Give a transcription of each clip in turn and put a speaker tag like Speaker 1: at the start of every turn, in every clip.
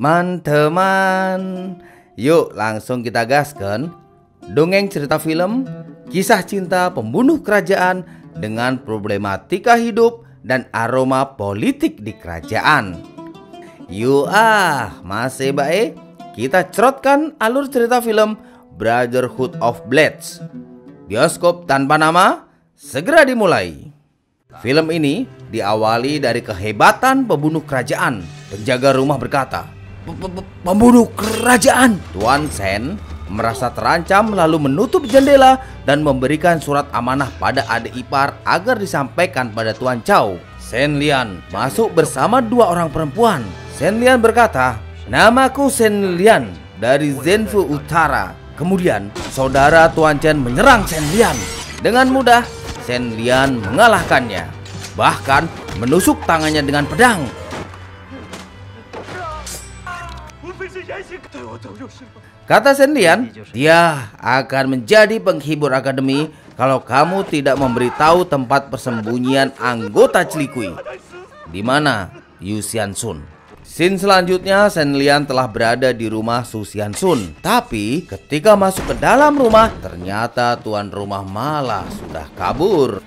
Speaker 1: Teman-teman, yuk langsung kita gaskan dongeng cerita film kisah cinta pembunuh kerajaan dengan problematika hidup dan aroma politik di kerajaan. Yuk masih baik, kita cerotkan alur cerita film Brotherhood of Blades. Bioskop tanpa nama segera dimulai. Film ini diawali dari kehebatan pembunuh kerajaan. Penjaga rumah berkata, "Pembunuh kerajaan!" Tuan Sen merasa terancam lalu menutup jendela dan memberikan surat amanah pada adik ipar agar disampaikan pada Tuan Chow. Sen Lian masuk bersama dua orang perempuan. Sen Lian berkata, "Namaku Sen Lian dari Zhenfu Utara." Kemudian saudara Tuan Chen menyerang Sen Lian. Dengan mudah Sen Lian mengalahkannya, bahkan menusuk tangannya dengan pedang. Kata Sen Lian, "Dia akan menjadi penghibur akademi kalau kamu tidak memberitahu tempat persembunyian anggota Cilikui." Di mana Yu Xiansun? Scene selanjutnya, Sen Lian telah berada di rumah Su Xiansun. Tapi ketika masuk ke dalam rumah, ternyata tuan rumah malah sudah kabur.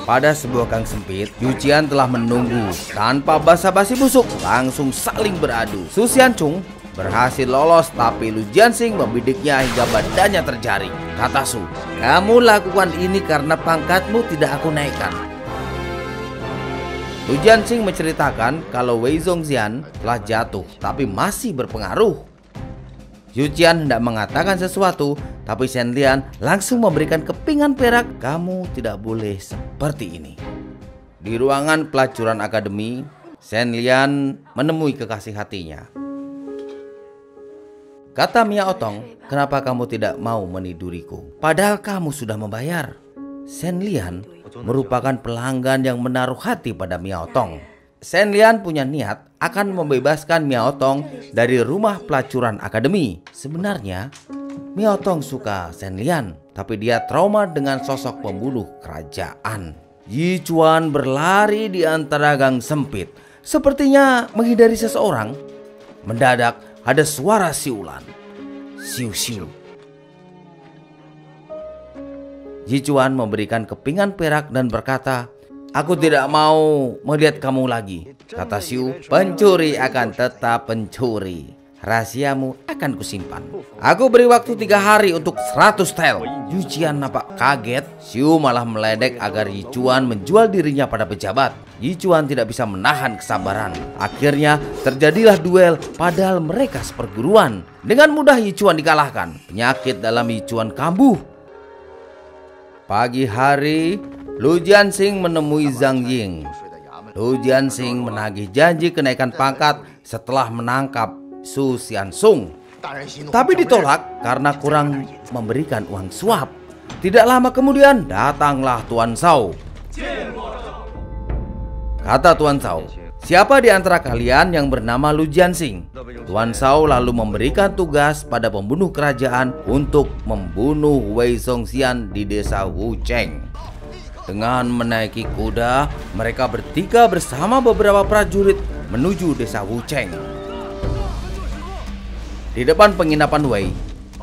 Speaker 1: Pada sebuah gang sempit, Yu Qian telah menunggu. Tanpa basa-basi busuk, langsung saling beradu. Su Xiansun berhasil lolos, tapi Lu Jianxing membidiknya hingga badannya terjaring. Kata Su, "Kamu lakukan ini karena pangkatmu tidak aku naikkan." Lu Jianxing menceritakan kalau Wei Zongxian telah jatuh, tapi masih berpengaruh. Yu Qian hendak mengatakan sesuatu, tapi Sen Lian langsung memberikan kepingan perak. "Kamu tidak boleh seperti ini." Di ruangan pelacuran akademi, Sen Lian menemui kekasih hatinya. Kata Mia Otong, "Kenapa kamu tidak mau meniduriku? Padahal kamu sudah membayar." Sen Lian merupakan pelanggan yang menaruh hati pada Mia Otong. Sen Lian punya niat akan membebaskan Mia Otong dari rumah pelacuran akademi. Sebenarnya Mia Otong suka Sen Lian, tapi dia trauma dengan sosok pembunuh kerajaan. Yi Chuan berlari di antara gang sempit, sepertinya menghindari seseorang. Mendadak ada suara siulan. Siu-siu. Yi Chuan memberikan kepingan perak dan berkata, "Aku tidak mau melihat kamu lagi." Kata Siu, "Pencuri akan tetap pencuri. Rahasiamu akan kusimpan. Aku beri waktu 3 hari untuk 100 tel." Yu Qian nampak kaget. Siu malah meledek agar Yi Chuan menjual dirinya pada pejabat. Yi Chuan tidak bisa menahan kesabaran. Akhirnya terjadilah duel, padahal mereka seperguruan. Dengan mudah Yi Chuan dikalahkan. Penyakit dalam Yi Chuan kambuh. Pagi hari, Lu Jianxing menemui Zhang Ying. Lu Jianxing menagih janji kenaikan pangkat setelah menangkap Su Xiansun, tapi ditolak karena kurang memberikan uang suap. Tidak lama kemudian datanglah Tuan Shao. Kata Tuan Shao, "Siapa di antara kalian yang bernama Lu Jianxing?" Tuan Shao lalu memberikan tugas pada pembunuh kerajaan untuk membunuh Wei Zongxian di desa Wucheng. Dengan menaiki kuda, mereka bertiga bersama beberapa prajurit menuju desa Wucheng. Di depan penginapan Wei,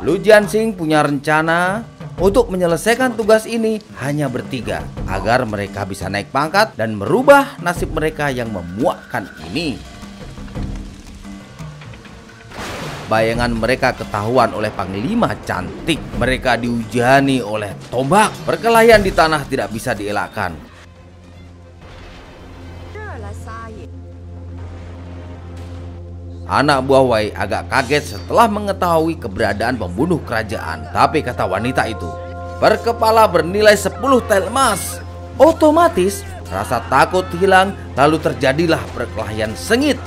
Speaker 1: Lu Jianxing punya rencana untuk menyelesaikan tugas ini hanya bertiga, agar mereka bisa naik pangkat dan merubah nasib mereka yang memuakkan ini. Bayangan mereka ketahuan oleh Panglima Cantik. Mereka dihujani oleh tombak. Perkelahian di tanah tidak bisa dielakkan. Anak buah Wei agak kaget setelah mengetahui keberadaan pembunuh kerajaan. Tapi kata wanita itu, "Per kepala bernilai 10 tel emas." Otomatis rasa takut hilang, lalu terjadilah perkelahian sengit.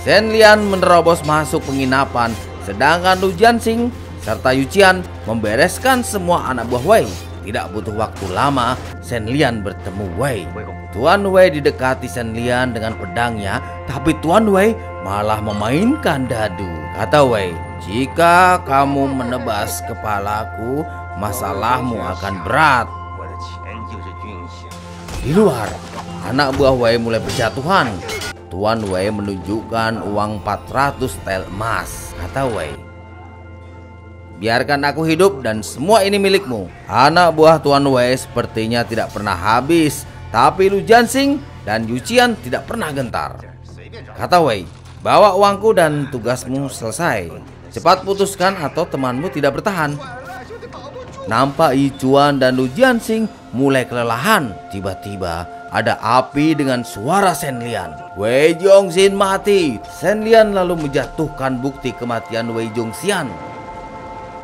Speaker 1: Sen Lian menerobos masuk penginapan, sedangkan Lu Jianxing serta Yu Qian membereskan semua anak buah Wei. Tidak butuh waktu lama, Sen Lian bertemu Wei. Tuan Wei didekati Sen Lian dengan pedangnya, tapi Tuan Wei malah memainkan dadu. Kata Wei, jika kamu menebas kepalaku, masalahmu akan berat. Di luar, anak buah Wei mulai berjatuhan. Tuan Wei menunjukkan uang 400 tel emas. Kata Wei, biarkan aku hidup dan semua ini milikmu. Anak buah Tuan Wei sepertinya tidak pernah habis, tapi Lu Jianxing dan Yu Qian tidak pernah gentar. Kata Wei, bawa uangku dan tugasmu selesai. Cepat putuskan atau temanmu tidak bertahan. Nampak Yi Chuan dan Lu Jianxing mulai kelelahan. Tiba-tiba ada api dengan suara Shen Lian. Wei Zhongxian mati. Shen Lian lalu menjatuhkan bukti kematian Wei Zhongxian.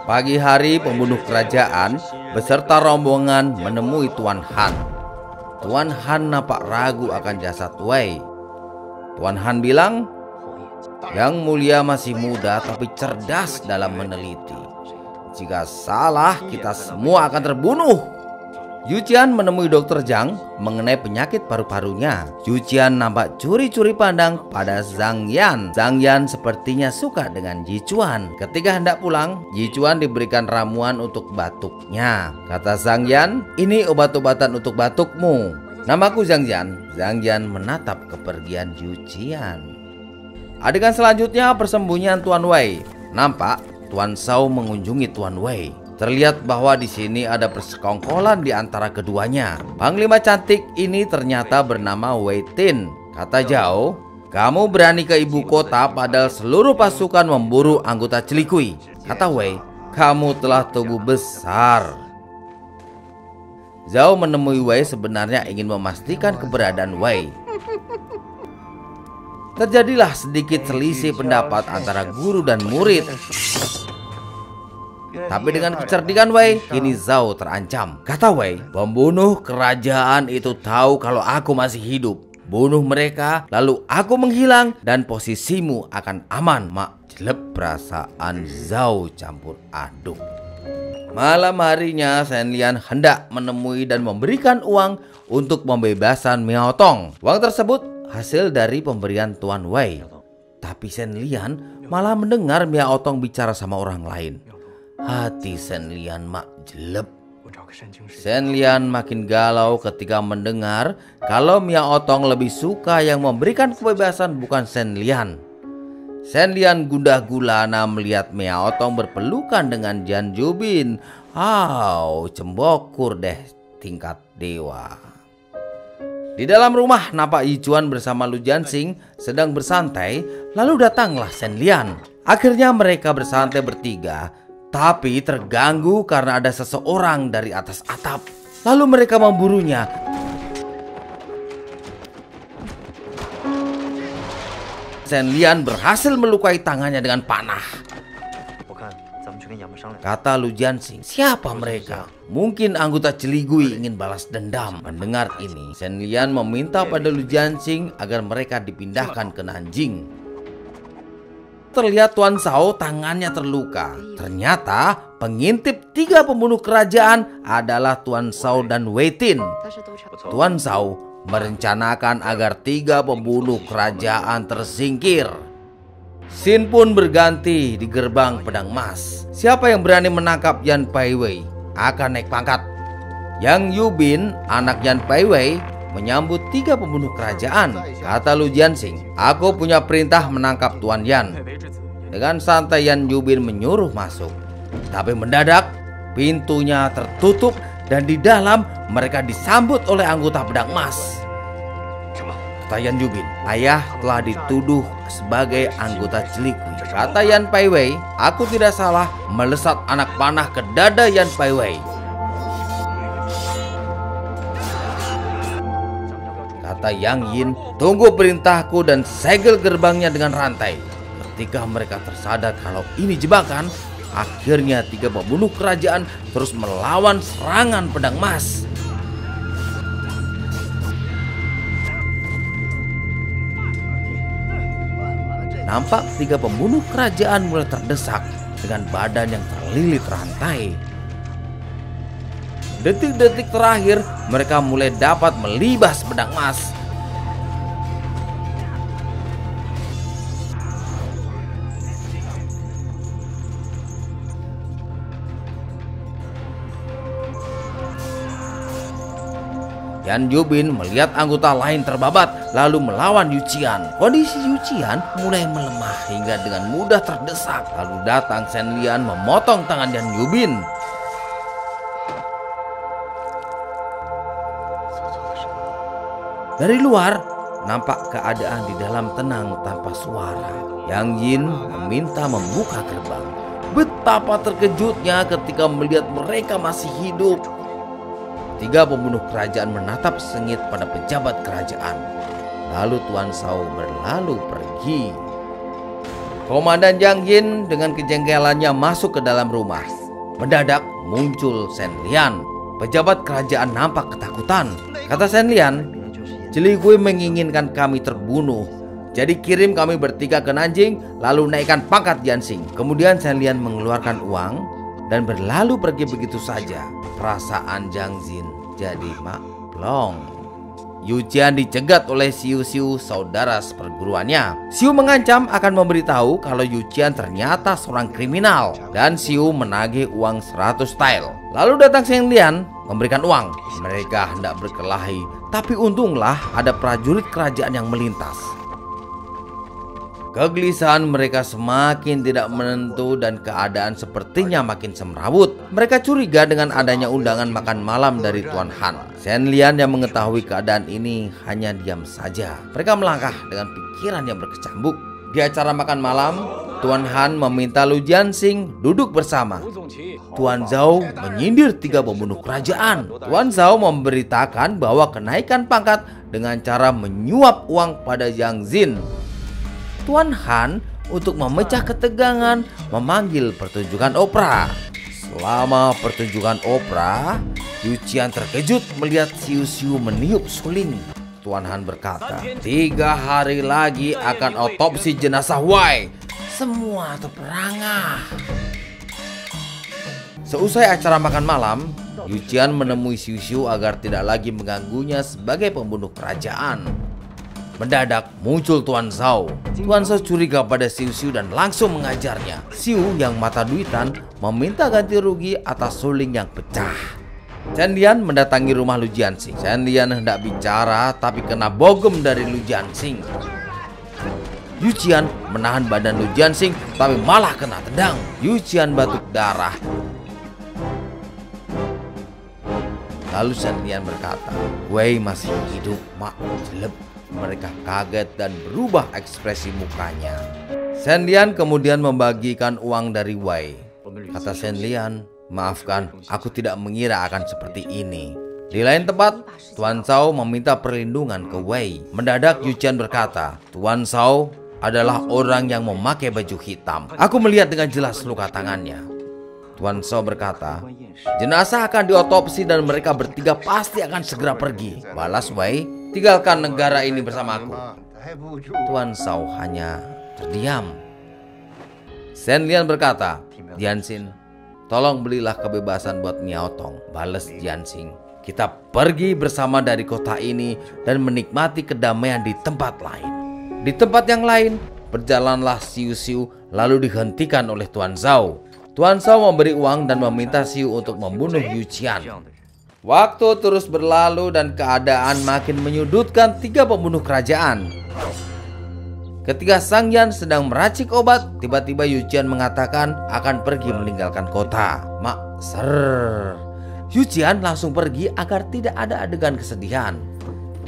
Speaker 1: Pagi hari, pembunuh kerajaan beserta rombongan menemui Tuan Han. Tuan Han nampak ragu akan jasad Wei. Tuan Han bilang, "Yang mulia masih muda tapi cerdas dalam meneliti. Jika salah, kita semua akan terbunuh." Yu Qian menemui Dr. Zhang mengenai penyakit paru-parunya. Yu Qian nampak curi-curi pandang pada Zhang Yan. Zhang Yan sepertinya suka dengan Yi Chuan. Ketika hendak pulang, Yi Chuan diberikan ramuan untuk batuknya. Kata Zhang Yan, "Ini obat-obatan untuk batukmu. Namaku Zhang Yan." Zhang Yan menatap kepergian Yu Qian. Adegan selanjutnya, persembunyian Tuan Wei. Nampak Tuan Shao mengunjungi Tuan Wei. Terlihat bahwa di sini ada persekongkolan di antara keduanya. Panglima cantik ini ternyata bernama Wei Tin. Kata Zhao, "Kamu berani ke ibu kota padahal seluruh pasukan memburu anggota Celikui." Kata Wei, "Kamu telah tumbuh besar." Zhao menemui Wei sebenarnya ingin memastikan keberadaan Wei. Terjadilah sedikit selisih pendapat antara guru dan murid. Tapi dengan kecerdikan Wei, kini Zhao terancam. Kata Wei, "Pembunuh kerajaan itu tahu kalau aku masih hidup. Bunuh mereka, lalu aku menghilang dan posisimu akan aman." Mak jelek, perasaan Zhao campur aduk. Malam harinya, Shen Lian hendak menemui dan memberikan uang untuk pembebasan Miao Tong. Uang tersebut hasil dari pemberian Tuan Wei. Tapi Shen Lian malah mendengar Miao Tong bicara sama orang lain. Hati Shen Lian mak jelek. Shen Lian makin galau ketika mendengar kalau Miao Tong lebih suka yang memberikan kebebasan bukan Shen Lian. Shen Lian gundah gulana melihat Miao Tong berpelukan dengan Jian Zhubin. Cembokur deh tingkat dewa. Di dalam rumah nampak Yi Chuan bersama Lu Jianxing sedang bersantai. Lalu datanglah Shen Lian. Akhirnya mereka bersantai bertiga, tapi terganggu karena ada seseorang dari atas atap. Lalu mereka memburunya. Shen Lian berhasil melukai tangannya dengan panah. Kata Lu Jianxing, "Siapa mereka? Mungkin anggota Celigui ingin balas dendam." Mendengar ini, Shen Lian meminta pada Lu Jianxing agar mereka dipindahkan ke Nanjing. Terlihat Tuan Shao tangannya terluka. Ternyata pengintip 3 pembunuh kerajaan adalah Tuan Shao dan Wei Tin. Tuan Shao merencanakan agar 3 pembunuh kerajaan tersingkir. Xin pun berganti di gerbang pedang emas. Siapa yang berani menangkap Yan Paiwei akan naik pangkat. Yang Yu Bin, anak Yan Paiwei, menyambut 3 pembunuh kerajaan. Kata Lu Jianxing, "Aku punya perintah menangkap Tuan Yan." Dengan santai Yan Yu Bin menyuruh masuk. Tapi mendadak pintunya tertutup dan di dalam mereka disambut oleh anggota pedang emas. Kata Yan Yu Bin, "Ayah telah dituduh sebagai anggota Celikui." Kata Yan Paiwei, "Aku tidak salah melesat anak panah ke dada Yan Paiwei." Kata Yang Yin, "Tunggu perintahku dan segel gerbangnya dengan rantai." Ketika mereka tersadar kalau ini jebakan, akhirnya 3 pembunuh kerajaan terus melawan serangan pedang emas. Nampak 3 pembunuh kerajaan mulai terdesak dengan badan yang terlilit rantai. Detik-detik terakhir mereka mulai dapat melibas pedang emas. Yan Yubin melihat anggota lain terbabat lalu melawan Yu Qian. Kondisi Yu Qian mulai melemah hingga dengan mudah terdesak. Lalu datang Shen Lian memotong tangan Yan Yubin. Dari luar nampak keadaan di dalam tenang tanpa suara. Yang Yin meminta membuka gerbang. Betapa terkejutnya ketika melihat mereka masih hidup. 3 pembunuh kerajaan menatap sengit pada pejabat kerajaan. Lalu Tuan Shao berlalu pergi. Komandan Yang Yin dengan kejengkelannya masuk ke dalam rumah. Mendadak muncul Shen Lian. Pejabat kerajaan nampak ketakutan. Kata Shen Lian, "Jeli Gue menginginkan kami terbunuh. Jadi kirim kami bertiga ke Nanjing lalu naikkan pangkat Jianxing." Kemudian Shen Lian mengeluarkan uang dan berlalu pergi begitu saja. Perasaan Jiang Jin jadi maklong. Yu Qian dicegat oleh Xiu Xiu, saudara seperguruannya. Xiu mengancam akan memberitahu kalau Yu Qian ternyata seorang kriminal. Dan Xiu menagih uang 100 tael. Lalu datang Shen Lian memberikan uang. Mereka hendak berkelahi, tapi untunglah ada prajurit kerajaan yang melintas. Kegelisahan mereka semakin tidak menentu dan keadaan sepertinya makin semrawut. Mereka curiga dengan adanya undangan makan malam dari Tuan Han. Shen Lian yang mengetahui keadaan ini hanya diam saja. Mereka melangkah dengan pikiran yang berkecambuk. Di acara makan malam, Tuan Han meminta Lu Jianxing duduk bersama. Tuan Zhao menyindir 3 pembunuh kerajaan. Tuan Zhao memberitakan bahwa kenaikan pangkat dengan cara menyuap uang pada Yang Jin. Tuan Han untuk memecah ketegangan memanggil pertunjukan opera. Selama pertunjukan opera, Yu Qian terkejut melihat Xiu Xiu meniup suling. Tuan Han berkata, 3 hari lagi akan otopsi jenazah Wei. Semua terperangah. Seusai acara makan malam, Yu Qian menemui Xiu Xiu agar tidak lagi mengganggunya sebagai pembunuh kerajaan. Mendadak muncul Tuan Zhao. Tuan Zhao curiga pada Xiu Xiu dan langsung mengajarnya. Xiu yang mata duitan meminta ganti rugi atas suling yang pecah. Shen Lian mendatangi rumah Lu Jianxing. Shen Lian hendak bicara tapi kena bogem dari Lu Jianxing. Yu Qian menahan badan Lu Jianxing tapi malah kena tendang. Yu Qian batuk darah. Lalu Shen Lian berkata, "Wei masih hidup, mak." Jelek. Mereka kaget dan berubah ekspresi mukanya. Shen Lian kemudian membagikan uang dari Wei. Kata Shen Lian, "Maafkan, aku tidak mengira akan seperti ini." Di lain tempat, Tuan Shao meminta perlindungan ke Wei. Mendadak Yu Qian berkata, "Tuan Shao adalah orang yang memakai baju hitam. Aku melihat dengan jelas luka tangannya." Tuan Shao berkata, "Jenazah akan diotopsi dan mereka bertiga pasti akan segera pergi." Balas Wei, "Tinggalkan negara ini bersamaku." Tuan Shao hanya terdiam. Shen Lian berkata, "Jianxing, tolong belilah kebebasan buat Miao Tong." Balas Jianxing, "Kita pergi bersama dari kota ini dan menikmati kedamaian di tempat lain." Di tempat yang lain, berjalanlah Xiu Xiu lalu dihentikan oleh Tuan Zhao. Tuan Shao memberi uang dan meminta Xiu untuk membunuh Yu Qian. Waktu terus berlalu dan keadaan makin menyudutkan 3 pembunuh kerajaan. Ketika Sang Yan sedang meracik obat, tiba-tiba Yu Qian mengatakan akan pergi meninggalkan kota. Mak ser. Yu Qian langsung pergi agar tidak ada adegan kesedihan.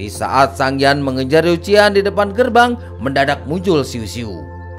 Speaker 1: Di saat Sang Yan mengejar Yu Qian di depan gerbang, mendadak muncul Xiu Xiu.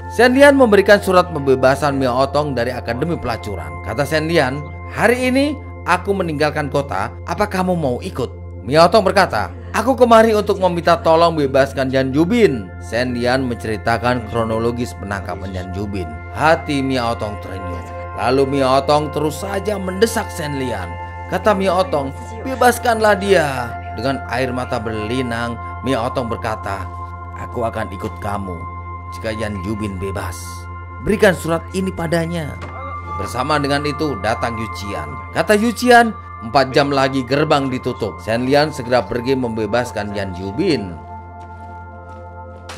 Speaker 1: Shen Lian memberikan surat pembebasan Miao Tong dari Akademi Pelacuran. Kata Shen Lian, "Hari ini aku meninggalkan kota, apa kamu mau ikut?" Miao Tong berkata, "Aku kemari untuk meminta tolong bebaskan Yan Yubin." Shen Lian menceritakan kronologis penangkapan Yan Yubin. Hati Miao Tong terenyuh. Lalu Miao Tong terus saja mendesak Shen Lian. Kata Miao Tong, "Bebaskanlah dia." Dengan air mata berlinang, Miao Tong berkata, "Aku akan ikut kamu jika Yan Yubin bebas. Berikan surat ini padanya." Bersama dengan itu datang Yu Qian. Kata Yu Qian, 4 jam lagi gerbang ditutup. Shen Lian segera pergi membebaskan Yan Yubin.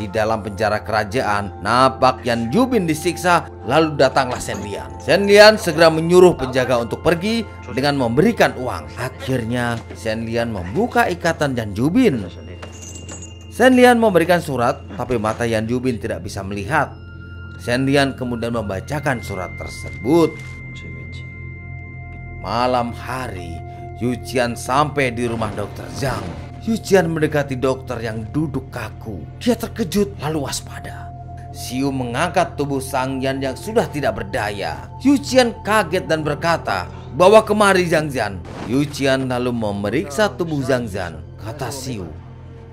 Speaker 1: Di dalam penjara kerajaan, nampak Yan Jubin disiksa, lalu datanglah Shen Lian. Shen Lian segera menyuruh penjaga untuk pergi dengan memberikan uang. Akhirnya Shen Lian membuka ikatan Yan Jubin. Shen Lian memberikan surat, tapi mata Yan Jubin tidak bisa melihat. Shen Lian kemudian membacakan surat tersebut. Malam hari, Yu Qian sampai di rumah Dr. Zhang. Yu Qian mendekati dokter yang duduk kaku. Dia terkejut lalu waspada. Xiu mengangkat tubuh Sang Yan yang sudah tidak berdaya. Yu Qian kaget dan berkata, "Bawa kemari Zhang Zhan." Yu Qian lalu memeriksa tubuh Zhang Zhan. Kata Xiu,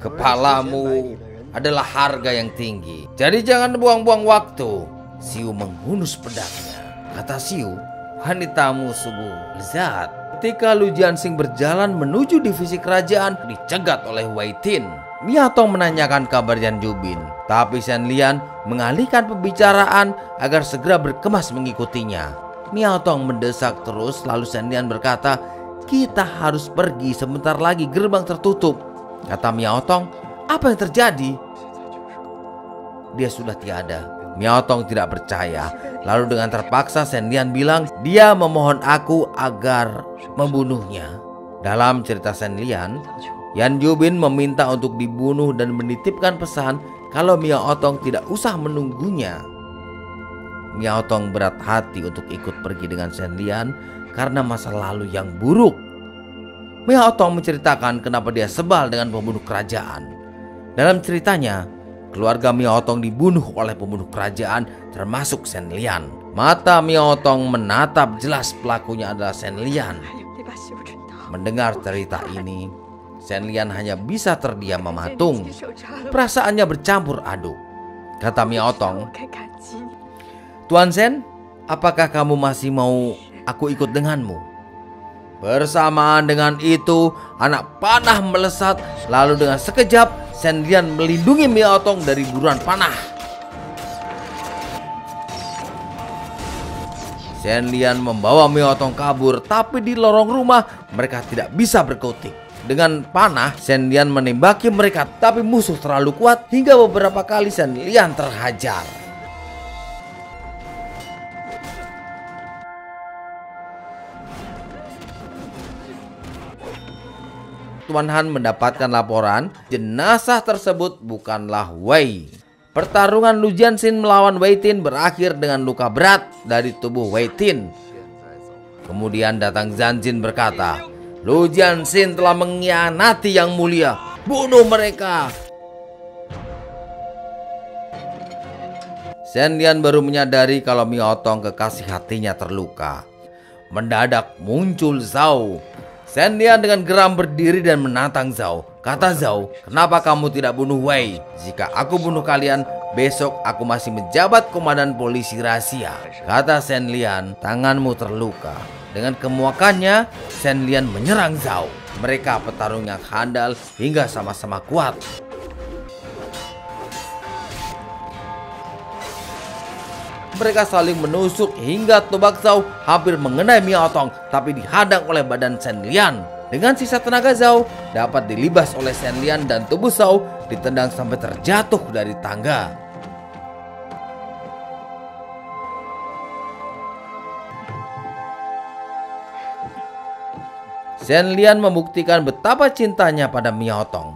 Speaker 1: "Kepalamu adalah harga yang tinggi, jadi jangan buang-buang waktu." Xiu menghunus pedangnya. Kata Xiu, "Wanitamu sungguh lezat." Ketika Lu Jianxing berjalan menuju divisi kerajaan, dicegat oleh Wei Tin. Miao Tong menanyakan kabar Yan Jubin, tapi Shen Lian mengalihkan pembicaraan agar segera berkemas mengikutinya. Miao Tong mendesak terus, lalu Shen Lian berkata, "Kita harus pergi, sebentar lagi gerbang tertutup." Kata Miao Tong, "Apa yang terjadi?" Dia sudah tiada. Miao Tong tidak percaya. Lalu dengan terpaksa Shen Lian bilang, dia memohon aku agar membunuhnya. Dalam cerita Shen Lian, Yan Jubin meminta untuk dibunuh dan menitipkan pesan kalau Miao Tong tidak usah menunggunya. Miao Tong berat hati untuk ikut pergi dengan Shen Lian karena masa lalu yang buruk. Miao Tong menceritakan kenapa dia sebal dengan pembunuh kerajaan. Dalam ceritanya, keluarga Miao Tong dibunuh oleh pembunuh kerajaan termasuk Shen Lian. Mata Miao Tong menatap jelas pelakunya adalah Shen Lian. Mendengar cerita ini, Shen Lian hanya bisa terdiam mematung. Perasaannya bercampur aduk. Kata Miao Tong, "Tuan Shen, apakah kamu masih mau aku ikut denganmu?" Bersamaan dengan itu, anak panah melesat. Lalu dengan sekejap, Shen Lian melindungi Miao Tong dari buruan panah. Shen Lian membawa Miao Tong kabur, tapi di lorong rumah mereka tidak bisa berkutik. Dengan panah, Shen Lian menembaki mereka, tapi musuh terlalu kuat hingga beberapa kali Shen Lian terhajar. Tuan Han mendapatkan laporan jenazah tersebut bukanlah Wei. Pertarungan Lu Jianxing melawan Wei Tin berakhir dengan luka berat dari tubuh Wei Tin. Kemudian datang Zhan Jin berkata, "Lu Jianxing telah mengkhianati yang mulia, bunuh mereka." Shen Lian baru menyadari kalau Miao Tong kekasih hatinya terluka. Mendadak muncul Zhao. Shen Lian dengan geram berdiri dan menantang Zhao. Kata Zhao, "Kenapa kamu tidak bunuh Wei? Jika aku bunuh kalian, besok aku masih menjabat komandan polisi rahasia." Kata Shen Lian, "Tanganmu terluka." Dengan kemuakannya, Shen Lian menyerang Zhao. Mereka petarung yang handal hingga sama-sama kuat. Mereka saling menusuk hingga tombak Zhao hampir mengenai Miao Tong, tapi dihadang oleh badan Shen Lian. Dengan sisa tenaga Zhao dapat dilibas oleh Shen Lian dan tubuh Zhao ditendang sampai terjatuh dari tangga. Shen Lian membuktikan betapa cintanya pada Miao Tong.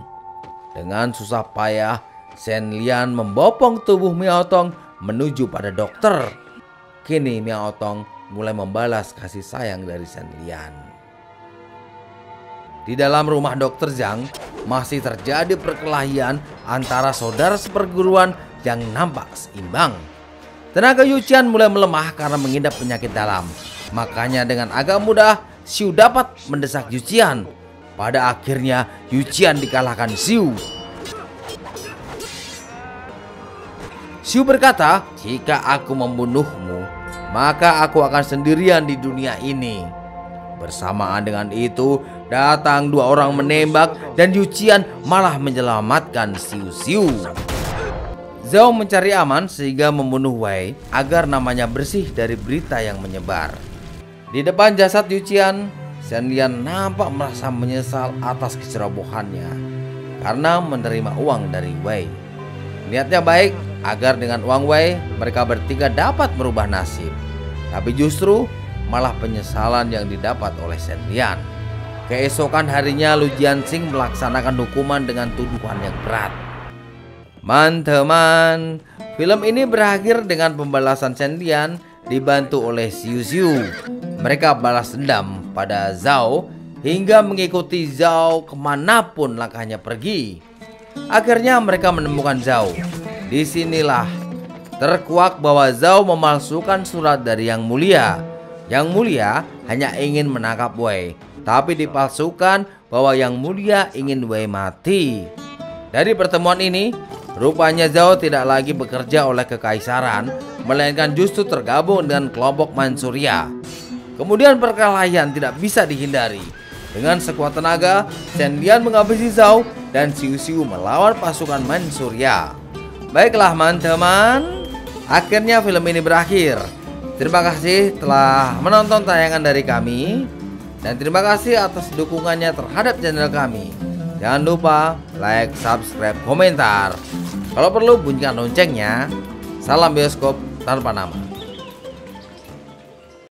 Speaker 1: Dengan susah payah, Shen Lian membopong tubuh Miao Tong menuju pada dokter. Kini Miao Tong mulai membalas kasih sayang dari Shen Lian. Di dalam rumah Dr. Zhang masih terjadi perkelahian antara saudara seperguruan yang nampak seimbang. Tenaga Yu Qian mulai melemah karena mengidap penyakit dalam. Makanya dengan agak mudah Xiu dapat mendesak Yu Qian. Pada akhirnya Yu Qian dikalahkan Xiu. Xiu berkata, "Jika aku membunuhmu, maka aku akan sendirian di dunia ini." Bersamaan dengan itu, datang dua orang menembak dan Yu Qian malah menyelamatkan Xiu. Zhao mencari aman sehingga membunuh Wei agar namanya bersih dari berita yang menyebar. Di depan jasad Yu Qian, Shen Lian nampak merasa menyesal atas kecerobohannya karena menerima uang dari Wei. Niatnya baik agar dengan Wang Wei mereka bertiga dapat merubah nasib. Tapi justru malah penyesalan yang didapat oleh Shen Lian. Keesokan harinya Lu Jianxing melaksanakan hukuman dengan tuduhan yang berat. Teman-teman, film ini berakhir dengan pembalasan Shen Lian dibantu oleh Xiu Xiu. Mereka balas dendam pada Zhao hingga mengikuti Zhao kemanapun langkahnya pergi. Akhirnya mereka menemukan Zhao. Disinilah terkuak bahwa Zhao memalsukan surat dari Yang Mulia. Yang Mulia hanya ingin menangkap Wei, tapi dipalsukan bahwa Yang Mulia ingin Wei mati. Dari pertemuan ini, rupanya Zhao tidak lagi bekerja oleh kekaisaran, melainkan justru tergabung dengan kelompok Manchuria. Kemudian perkelahian tidak bisa dihindari. Dengan sekuat tenaga, Shen Lian menghabisi Zhao dan Xiu Xiu melawan pasukan Manchuria. Baiklah teman-teman, akhirnya film ini berakhir. Terima kasih telah menonton tayangan dari kami. Dan terima kasih atas dukungannya terhadap channel kami. Jangan lupa like, subscribe, komentar. Kalau perlu bunyikan loncengnya. Salam bioskop tanpa nama.